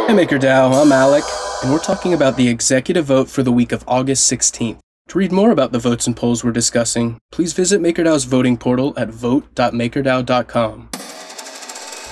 Hey MakerDAO, I'm Alec, and we're talking about the executive vote for the week of August 16th. To read more about the votes and polls we're discussing, please visit MakerDAO's voting portal at vote.makerdao.com.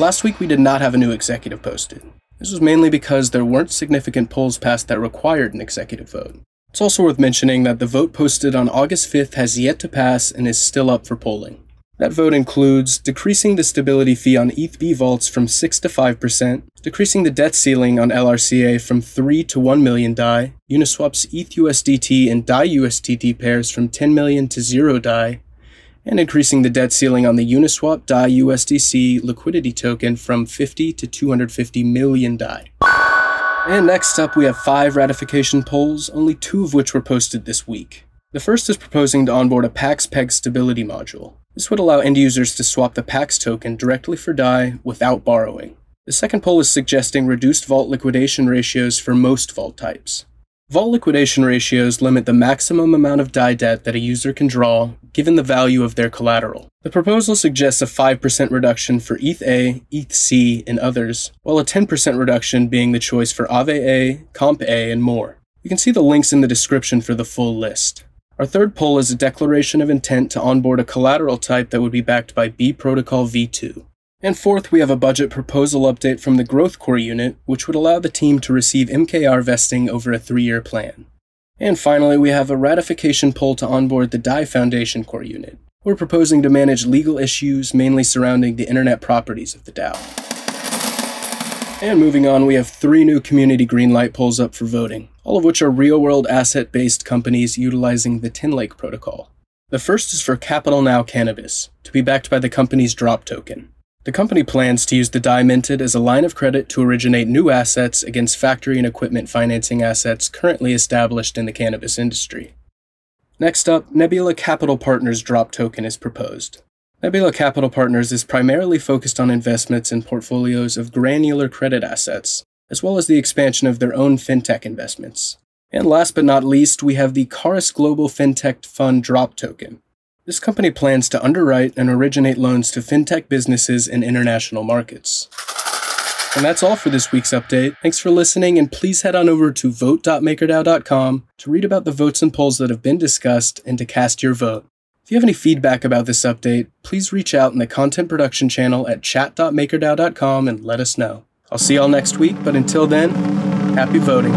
Last week we did not have a new executive posted. This was mainly because there weren't significant polls passed that required an executive vote. It's also worth mentioning that the vote posted on August 5th has yet to pass and is still up for polling. That vote includes decreasing the stability fee on ETH-B vaults from 6 to 5%, decreasing the debt ceiling on LRCA from 3 to 1 million Dai, Uniswap's ETH-USDT and Dai-USDT pairs from 10 million to 0 Dai, and increasing the debt ceiling on the Uniswap Dai-USDC liquidity token from 50 to 250 million Dai. And next up we have 5 ratification polls, only 2 of which were posted this week. The first is proposing to onboard a PAX peg stability module. This would allow end users to swap the PAX token directly for Dai without borrowing. The second poll is suggesting reduced vault liquidation ratios for most vault types. Vault liquidation ratios limit the maximum amount of Dai debt that a user can draw, given the value of their collateral. The proposal suggests a 5% reduction for ETH-A, ETH-C, and others, while a 10% reduction being the choice for Aave-A, Comp-A, and more. You can see the links in the description for the full list. Our third poll is a declaration of intent to onboard a collateral type that would be backed by B Protocol v2. And fourth, we have a budget proposal update from the Growth Core unit, which would allow the team to receive MKR vesting over a 3-year plan. And finally, we have a ratification poll to onboard the Dai Foundation Core unit. We're proposing to manage legal issues mainly surrounding the internet properties of the DAO. And moving on, we have 3 new community Greenlight polls up for voting, all of which are real-world asset-based companies utilizing the Tinlake protocol. The first is for Capital Now Cannabis, to be backed by the company's drop token. The company plans to use the Dai minted as a line of credit to originate new assets against factory and equipment financing assets currently established in the cannabis industry. Next up, Nebula Capital Partners drop token is proposed. Nebula Capital Partners is primarily focused on investments in portfolios of granular credit assets, as well as the expansion of their own fintech investments. And last but not least, we have the Chorus Global Fintech Fund drop token. This company plans to underwrite and originate loans to fintech businesses in international markets. And that's all for this week's update. Thanks for listening, and please head on over to vote.makerdao.com to read about the votes and polls that have been discussed and to cast your vote. If you have any feedback about this update, please reach out in the content production channel at chat.makerdao.com and let us know. I'll see y'all next week, but until then, happy voting.